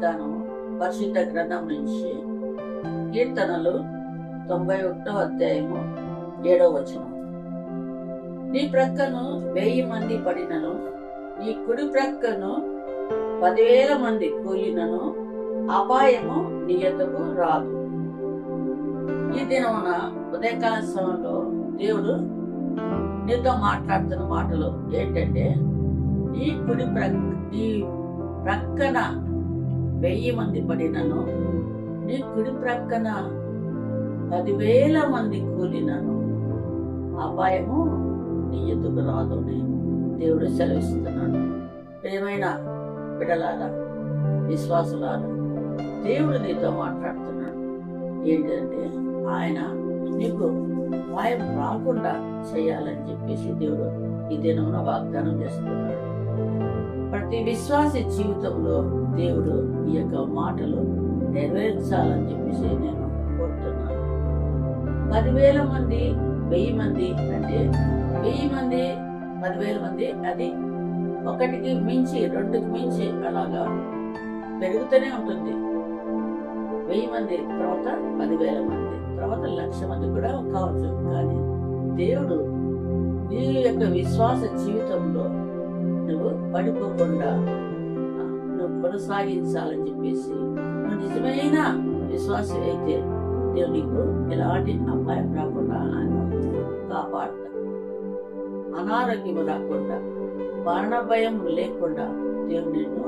వాగ్దానం పరిశుద్ధ గ్రంథం నుంచి కీర్తనలు 91వ అధ్యాయము 7వ వచనం. నీ ప్రక్కను 1000 మంది పడినను, నీ కుడి ప్రక్కను 10,000 మంది కూలినను అపాయము నీ యొద్దకు రాదు. ఈ దినమున ఉదయకాల సమయంలో దేవుడు నీతో మాట్లాడుతున్న మాటలు ఏంటంటే, నీ ప్రక్కన 1000 మంది పడినను, నీ కుడి ప్రక్కన 10,000 మంది కూలినను అపాయము నీ ఎదుగు రాదు అని దేవుడు సెలవిస్తున్నాడు. ప్రియమైన బిడ్డలారా, విశ్వాసులారా, దేవుడు నీతో మాట్లాడుతున్నాడు. ఏంటంటే ఆయన నీకు భయం రాకుండా చేయాలని చెప్పేసి దేవుడు ఈ దినమున వాగ్దానం చేస్తున్నాడు. ప్రతి విశ్వాసి జీవితంలో దేవుడు ఈ యొక్క మాటలు నెరవేర్చాలని చెప్పేసి నేను కోరుతున్నాను. 10,000 మంది 1000 మంది అంటే 1000 మంది 10,000 మంది, అది ఒకటికి మించి 2కి మించి అలాగా పెరుగుతూనే ఉంటుంది. 1000 మంది తర్వాత 10,000 మంది తర్వాత 1,00,000 మంది కూడా కావచ్చు. కానీ దేవుడు నీ యొక్క విశ్వాస జీవితంలో నువ్వు పడిపోకుండా నువ్వు కొనసాగించాలని చెప్పేసి, నువ్వు నిజమైన విశ్వాసి అయితే దేవుడు నీకు ఎలాంటి అపాయం రాకుండా ఆయన కాపాడతాడు. అనారోగ్యం రాకుండా, మరణ భయం లేకుండా దేవుడు నిన్ను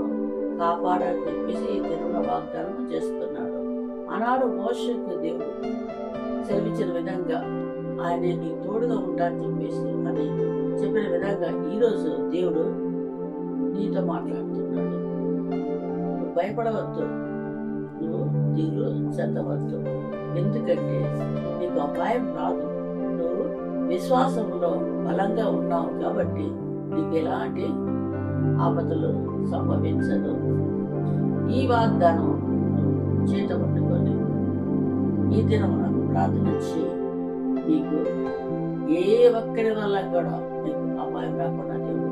కాపాడాలని చెప్పేసి ఈ దేవుడు వాగ్దానం చేస్తున్నాడు. ఆనాడు మోషేకు దేవుడు సెలవిచ్చిన విధంగా ఆయన నీకు తోడుగా ఉంటాడని చెప్పేసి అని చెప్పిన విధంగా ఈరోజు దేవుడు నీతో మాట్లాడుతున్నాడు. నువ్వు భయపడవద్దు, నువ్వు దిగులు చెందవద్దు. ఎందుకంటే నీకు అపాయం రాదు. నువ్వు విశ్వాసంలో బలంగా ఉన్నావు కాబట్టి నీకు ఎలాంటి ఆపదలు సంభవించదు. ఈ వాగ్దానం చేత పట్టుకొని ఈ దినమున ప్రార్థించి నీకు ఏ ఒక్కరి వల్ల కూడా నీకు అపాయం రాకుండా దేవుడు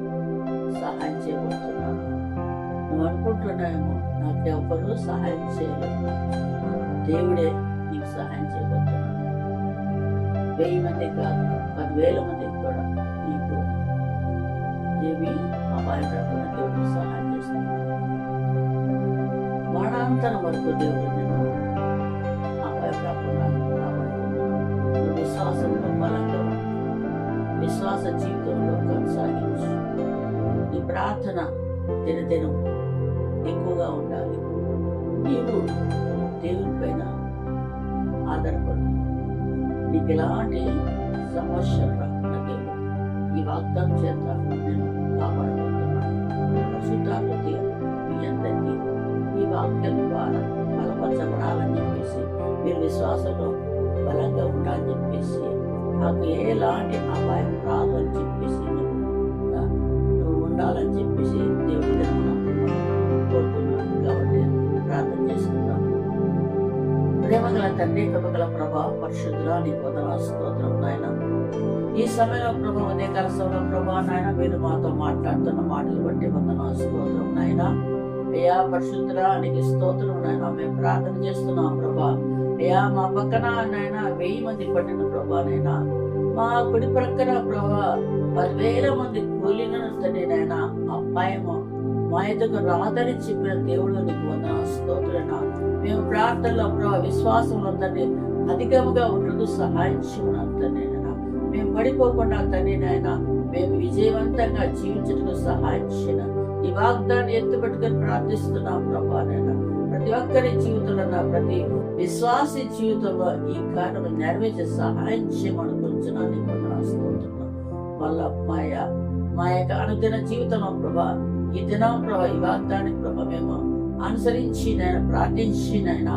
సహాయం చేయబోతున్నాడు. నువ్వు అనుకుంటున్నాయేమో నాకెవ్వరూ సహాయం చేయలేదు, దేవుడే నీకు సహాయం చేయబోతున్నాడు. 1000 మంది కాదు, 10,000 మందికి కూడా నీకు ఏమి అపాయం రాకుండా దేవుడు సహాయం చేస్తున్నాడు. మరణాంతరం వరకు దేవుడు నేను అపాయం రాకుండా కాపాడుతున్నాడు. విశ్వాసంలో బలంగా విశ్వాస జీవితంలో కొనసాగించు. నీ ప్రార్థన దినదినం ఎక్కువగా ఉండాలి. నీవు దేవుని పైన ఆధారపడు. నీకు ఎలాంటి సమస్యలు రాకుండా దేవుడు ఈ వాగ్దానం చేత నేను కాపాడబోతున్నాను. పరిశుద్ధాత్మ దేవుడు మీ అందరికీ ఈ వాక్యం ద్వారా బలపరచబడాలని చెప్పేసి, మీరు విశ్వాసంలో బలంగా ఉండాలని చెప్పేసి, నాకు ఎలాంటి అపాయం రాదు అని చెప్పేసి నువ్వు ఉండాలని చెప్పేసి దేవుడి కోరుతున్నాను. కాబట్టి ప్రార్థన చేసుకుందాం. ప్రేమగల తండ్రి, కృపగల ప్రభా, పరిశుద్ధుడా, నీకు వందనాలు, స్తోత్రం నాయన. ఈ సమయంలో ప్రభా, ఉదయకాల సమయంలో ప్రభా నాయన మీరు మాతో మాట్లాడుతున్న మాటలు బట్టి వందనాలు, స్తోత్రం నాయన. అయ్యా పరిశుద్ధుడా, నీకు స్తోత్రం నాయన. మేము ప్రార్థన చేస్తున్నాం ప్రభా. అయ్యా మా పక్కన నాయన 1000 మంది పట్టిన ప్రభా నైనా, మా కుడి ప్రక్కన ప్రభా 10,000 మంది కూలిన తండ్రి నాయన అపాయము మా ఎదుగు రాదని చెప్పిన దేవుడు నీకు వందనాలు, స్తోత్రనా. మేము ప్రార్థనలో ప్రభా విశ్వాసంలో తండ్రి అధికముగా ఉంటూ సహాయం చేయమని తండ్రి నాయన. మేము పడిపోకుండా తండ్రి నాయన మేము విజయవంతంగా జీవించడానికి సహాయం చేయను. ఈ వాగ్దాన్ని ఎత్తుపెట్టుకొని ప్రార్థిస్తున్నాం ప్రభా నాయన. ప్రతి ఒక్కరి జీవితంలో, ప్రతి విశ్వాసి జీవితంలో ఈ కార్యం నెరవేర్చే సహాయం చేయమనుకుంటున్నాను. నీకు వందనాలు, స్తోత్రనా. మళ్ళా మా యొక్క అనుదిన జీవితంలో ప్రభా ఈ దినం ప్రభా ఈ వాగ్దాన్ని ప్రభా మేము అనుసరించి నాయన ప్రార్థించి నాయన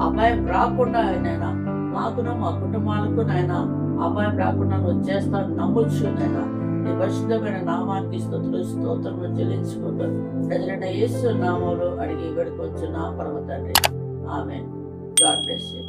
అపాయం రాకుండా నాయన మాకును మా కుటుంబాలకు నాయన అపాయం రాకుండా నువ్వు చేస్తాను నమ్మొచ్చు నాయన. నీ పరిశుద్ధమైన నామానికి స్తోత్రములు చెల్లించుకుంటూ ప్రజలైన యేసు నామములో అడిగి వేడుకొచ్చు నా పరమ తండ్రి. ఆమేన్. God bless you.